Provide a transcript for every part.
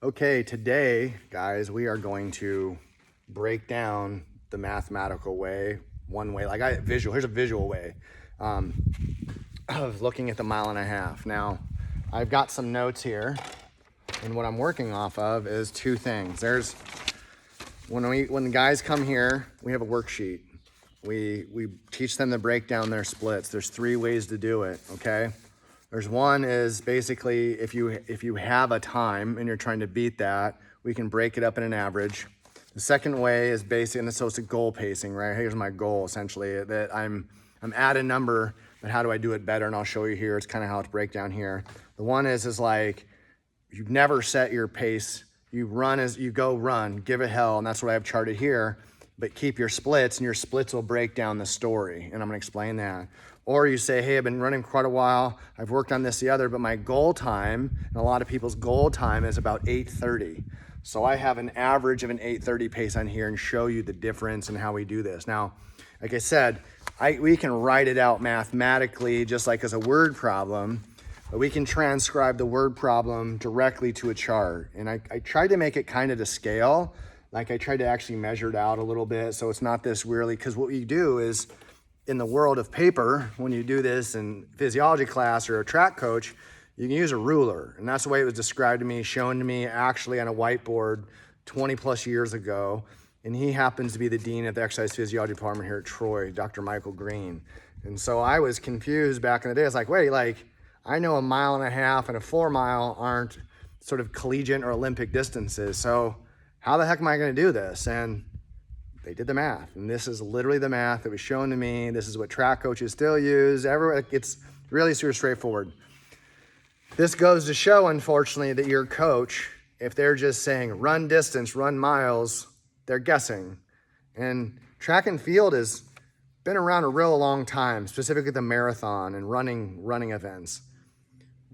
Okay, today, guys, we are going to break down the mathematical way, one way, here's a visual way of looking at the mile and a half. Now, I've got some notes here, and what I'm working off of is two things. When the guys come here, we have a worksheet. We teach them to break down their splits. There's three ways to do it, okay? There's one is basically if you have a time and you're trying to beat that, we can break it up in an average. The second way is basic, and so it's a goal pacing, right? Here's my goal essentially, that I'm at a number, but how do I do it better? And I'll show you here. It's kind of how it's break down here. The one is like you've never set your pace. You run as you go run, give it hell, and that's what I have charted here. But keep your splits, and your splits will break down the story, and I'm gonna explain that. Or you say, hey, I've been running quite a while, I've worked on this, the other, but my goal time, and a lot of people's goal time is about 8:30. So I have an average of an 8:30 pace on here and show you the difference and how we do this. Now, like I said, we can write it out mathematically just like as a word problem, but we can transcribe the word problem directly to a chart. And I tried to make it kind of to scale. Like I tried to actually measure it out a little bit so it's not this weirdly, because what we do is, in the world of paper, when you do this in physiology class or a track coach, you can use a ruler. And that's the way it was described to me, shown to me actually on a whiteboard 20 plus years ago. And he happens to be the dean of the exercise physiology department here at Troy, Dr. Michael Green. And so I was confused back in the day. I was like, wait, I know a mile and a half and a 4 mile aren't sort of collegiate or Olympic distances. So how the heck am I gonna do this? And they did the math, and this is literally the math that was shown to me. This is what track coaches still use. It's really super straightforward. This goes to show, unfortunately, that your coach, if they're just saying run distance, run miles, they're guessing. And track and field has been around a real long time, specifically the marathon and running events.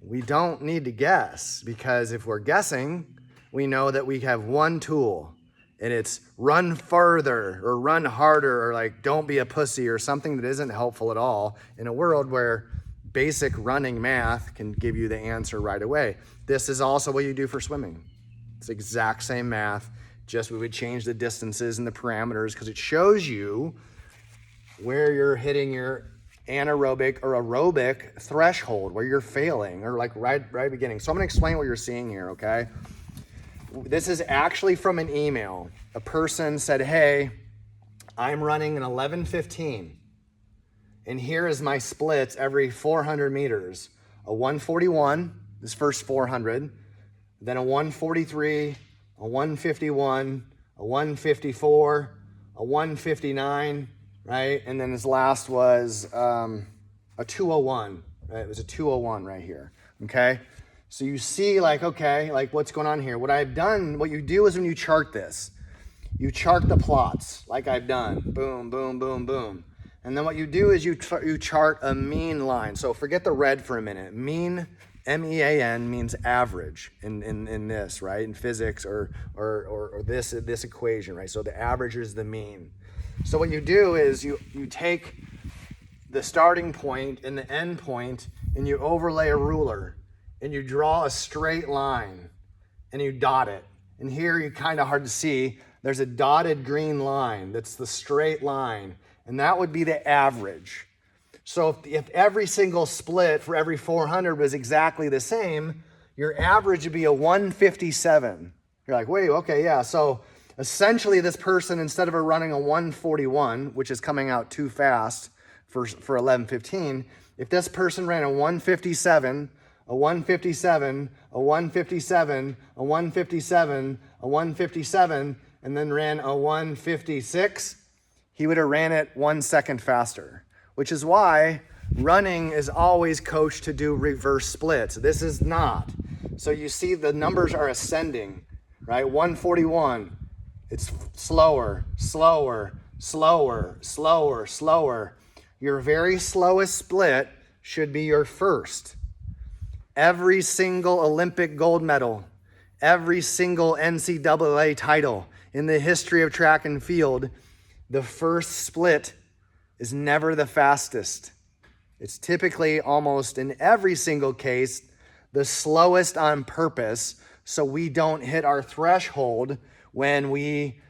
We don't need to guess, because if we're guessing, we know that we have one tool. And it's run further or run harder or like don't be a pussy or something that isn't helpful at all in a world where basic running math can give you the answer right away. This is also what you do for swimming. It's the exact same math, just we would change the distances and the parameters because it shows you where you're hitting your anaerobic or aerobic threshold, where you're failing or like right beginning. So I'm gonna explain what you're seeing here, okay? This is actually from an email. A person said, hey, I'm running an 11:15, and here is my splits every 400 meters. A 141, this first 400, then a 143, a 151, a 154, a 159, right? And then this last was a 201, right? It was a 201 right here, okay? So you see okay, what's going on here? What I've done, what you do is when you chart this, you chart the plots like I've done, boom, boom, boom, boom. And then what you do is you chart a mean line. So forget the red for a minute. Mean, M-E-A-N, means average in this, right? In physics or this equation, right? So the average is the mean. So what you do is you take the starting point and the end point and you overlay a ruler. And you draw a straight line and you dot it. And here you kind of hard to see, there's a dotted green line. That's the straight line. And that would be the average. So if every single split for every 400 was exactly the same, your average would be a 157. You're like, wait, okay, yeah. So essentially this person, instead of running a 141, which is coming out too fast for 11:15, if this person ran a 157, a 157, a 157, a 157, a 157, and then ran a 156, he would have ran it 1 second faster, which is why running is always coached to do reverse splits. This is not. So you see the numbers are ascending, right? 141, it's slower, slower, slower, slower, slower. Your very slowest split should be your first. Every single Olympic gold medal, every single NCAA title in the history of track and field, the first split is never the fastest. It's typically almost in every single case the slowest on purpose so we don't hit our threshold when we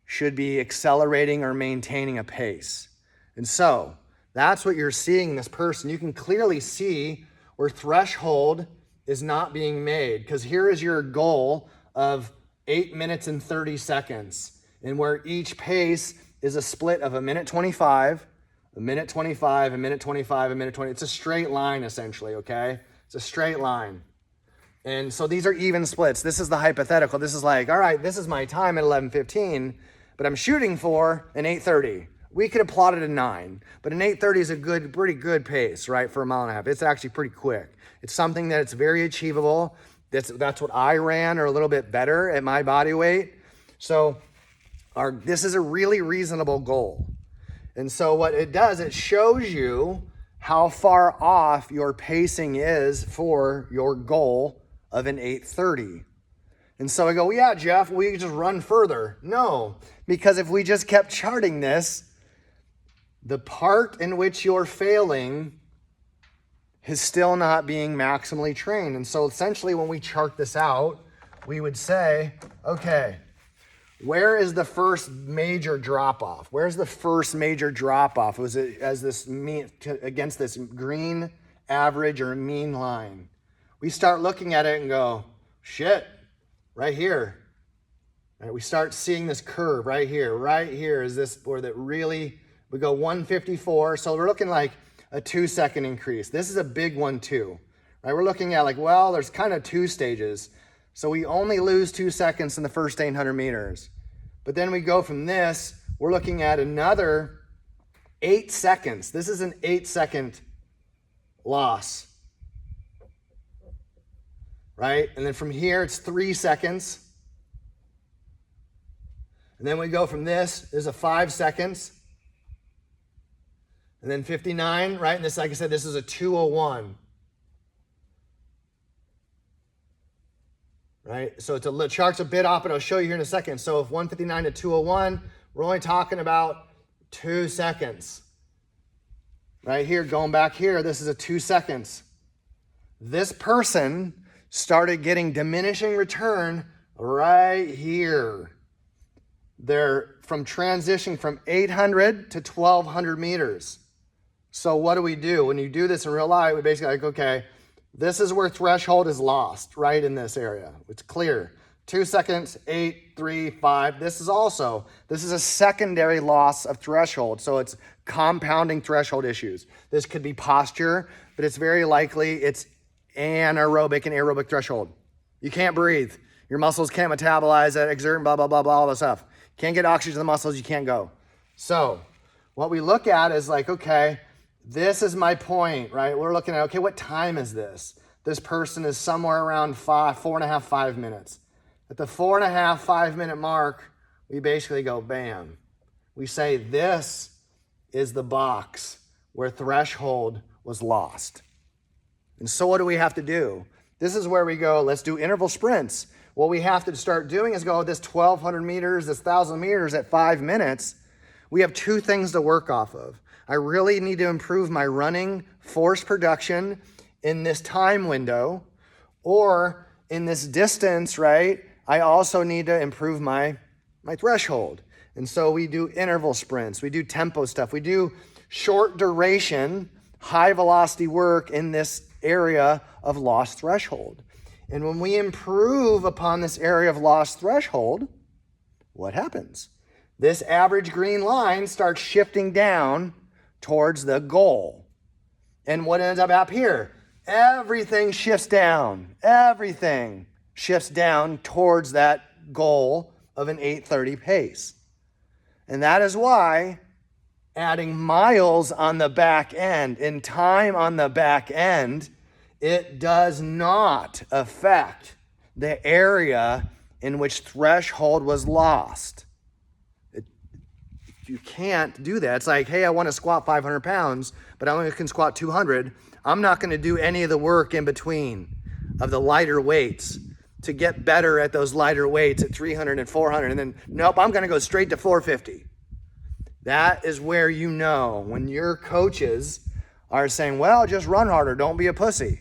should be accelerating or maintaining a pace. And so that's what you're seeing in this person. You can clearly see where threshold is not being made, because here is your goal of 8 minutes and 30 seconds, and where each pace is a split of a minute 25, a minute 25, a minute 25, a minute 20. It's a straight line essentially, okay? It's a straight line. And so these are even splits. This is the hypothetical. This is like, all right, this is my time at 11:15, but I'm shooting for an 8:30. We could have plotted a 9, but an 8:30 is a pretty good pace, right, for a mile and a half. It's actually pretty quick. It's something that's very achievable. That's what I ran, or a little bit better at my body weight. So this is a really reasonable goal. And so what it does, it shows you how far off your pacing is for your goal of an 8:30. And so I go, well, yeah, Jeff, we could just run further. No, because if we just kept charting this, the part in which you're failing is still not being maximally trained. And so essentially when we chart this out, we would say, okay, where is the first major drop-off? Where's the first major drop-off? Was it as this mean against this green average or mean line? We start looking at it and go, shit, right here. Right, we start seeing this curve right here. Right here is this where that really, we go 154. So we're looking like a 2-second increase. This is a big one too. Right, we're looking at like, well, there's kind of 2 stages. So we only lose 2 seconds in the first 800 meters. But then we go from this, we're looking at another 8 seconds. This is an 8-second loss. Right? And then from here, it's 3 seconds. And then we go from this, there's a 5 seconds. And then 59, right? And this, like I said, this is a 2:01. Right? So the chart's a bit off, but I'll show you here in a second. So if 159 to 2:01, we're only talking about 2 seconds. Right here, going back here, this is a 2 seconds. This person started getting diminishing return right here. They're from transitioning from 800 to 1,200 meters. So what do we do? When you do this in real life, we basically like, okay, this is where threshold is lost, right in this area. It's clear. 2 seconds, 8, 3, 5. This is a secondary loss of threshold. So it's compounding threshold issues. This could be posture, but it's very likely it's anaerobic and aerobic threshold. You can't breathe. Your muscles can't metabolize it, exert, blah, blah, blah, blah, all that stuff. Can't get oxygen to the muscles, you can't go. So what we look at is like, okay, this is my point, right? We're looking at, okay, what time is this? This person is somewhere around 4.5, 5 minutes. At the 4.5, 5 minute mark, we basically go, bam. We say this is the box where threshold was lost. And so what do we have to do? This is where we go, let's do interval sprints. What we have to start doing is go this 1,200 meters, this 1,000 meters at 5 minutes. We have 2 things to work off of. I really need to improve my running force production in this time window, or in this distance, right? I also need to improve my threshold. And so we do interval sprints, we do tempo stuff, we do short duration, high velocity work in this area of lost threshold. And when we improve upon this area of lost threshold, what happens? This average green line starts shifting down towards the goal. And what ends up here? Everything shifts down. Everything shifts down towards that goal of an 8:30 pace. And that is why adding miles on the back end and time on the back end, it does not affect the area in which threshold was lost. You can't do that. It's like, hey, I want to squat 500 pounds, but I only can squat 200. I'm not going to do any of the work in between of the lighter weights to get better at those lighter weights at 300 and 400. And then, nope, I'm going to go straight to 450. That is where you know when your coaches are saying, well, just run harder, don't be a pussy.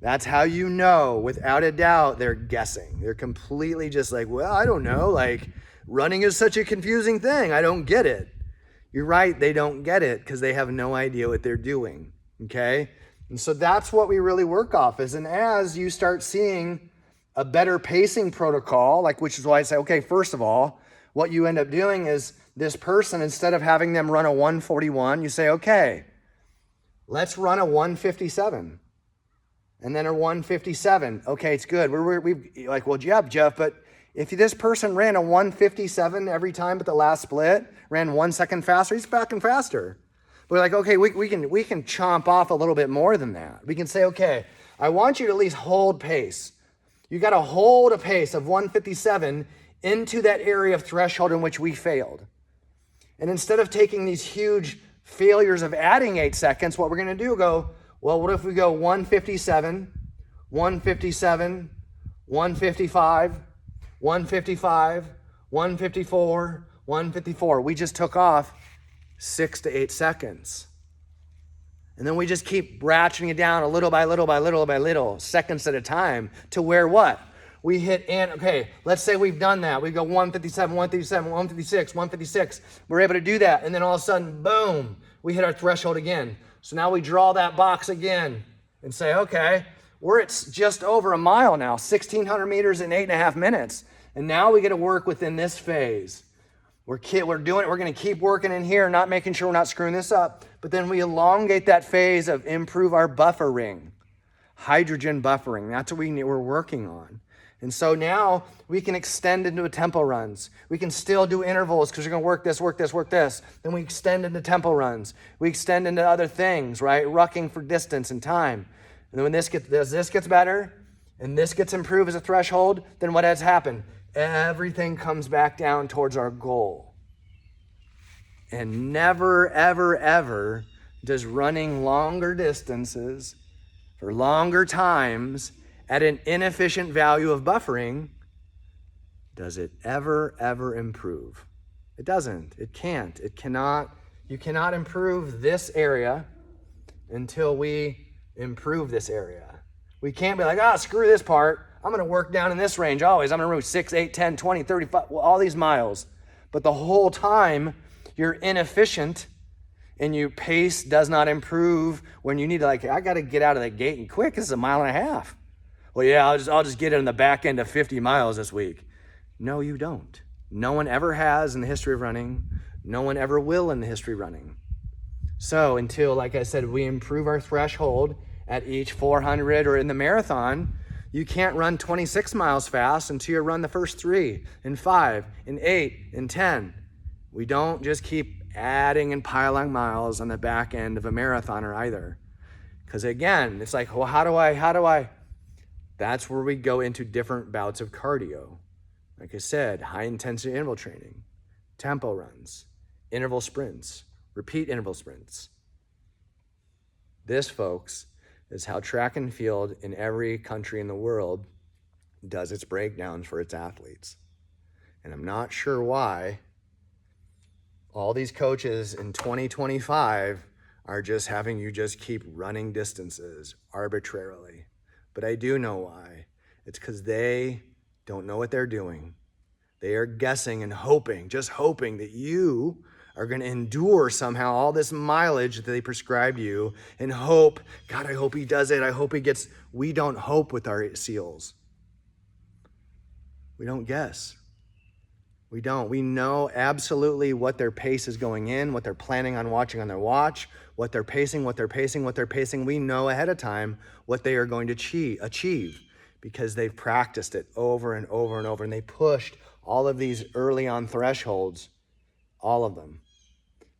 That's how you know, without a doubt, they're guessing. They're completely just like, well, I don't know. Like, running is such a confusing thing. I don't get it. You're right. They don't get it because they have no idea what they're doing. Okay. And so that's what we really work off is. And as you start seeing a better pacing protocol, like, which is why I say, okay, first of all, what you end up doing is this person, instead of having them run a 141, you say, okay, let's run a 157. And then a 157. Okay, it's good. We've like, well, yeah, Jeff, but if this person ran a 157 every time but the last split, ran 1 second faster, he's back and faster. But we're like, okay, we can chomp off a little bit more than that. We can say, okay, I want you to at least hold pace. You got to hold a pace of 157 into that area of threshold in which we failed. And instead of taking these huge failures of adding 8 seconds, what we're going to do, go, well, what if we go 157, 157, 155, 155, 154, 154. We just took off 6 to 8 seconds. And then we just keep ratcheting it down a little by little by little by little, seconds at a time, to where what? We hit, and okay, let's say we've done that. We go 157, 157, 156, 156. We're able to do that. And then all of a sudden, boom, we hit our threshold again. So now we draw that box again and say, okay, we're at just over a mile now, 1,600 meters in 8.5 minutes. And now we get to work within this phase. We're doing it. We're going to keep working in here, not making sure we're not screwing this up. But then we elongate that phase of improve our buffering, hydrogen buffering. That's what we're working on. And so now we can extend into a tempo runs. We can still do intervals because you're going to work this, work this, work this. Then we extend into tempo runs. We extend into other things, right? Rucking for distance and time. And then when this gets better and this gets improved as a threshold, then what has happened? Everything comes back down towards our goal. And never, ever, ever does running longer distances for longer times at an inefficient value of buffering, does it ever improve? It doesn't. It can't. It cannot. You cannot improve this area until we improve this area. We can't be like, screw this part. I'm going to work down in this range always. I'm going to run 6, 8, 10, 20, 35, all these miles. But the whole time you're inefficient and your pace does not improve when you need to, like, I got to get out of the gate and quick. This is 1.5 miles. Well, yeah, I'll just get it in the back end of 50 miles this week. No, you don't. No one ever has in the history of running. No one ever will in the history of running. So until, like I said, we improve our threshold at each 400 or in the marathon, you can't run 26 miles fast until you run the first 3 and 5 and 8 and 10. We don't just keep adding and piling miles on the back end of a marathoner either. Because again, it's like, well, how do I? That's where we go into different bouts of cardio. Like I said, high intensity interval training, tempo runs, interval sprints, repeat interval sprints. This, folks, is how track and field in every country in the world does its breakdowns for its athletes. And I'm not sure why all these coaches in 2025 are just having you just keep running distances arbitrarily. But I do know why. It's because they don't know what they're doing. They are guessing and hoping, just hoping that you are going to endure somehow all this mileage that they prescribe you and hope, God, I hope he does it. I hope he gets. We don't hope with our SEALs. We don't guess. We don't. We know absolutely what their pace is going in, what they're planning on watching on their watch, what they're pacing. We know ahead of time what they are going to achieve because they've practiced it over and over and over, and they pushed all of these early on thresholds, all of them.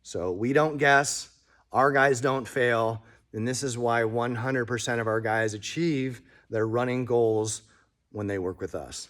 So we don't guess, our guys don't fail, and this is why 100% of our guys achieve their running goals when they work with us.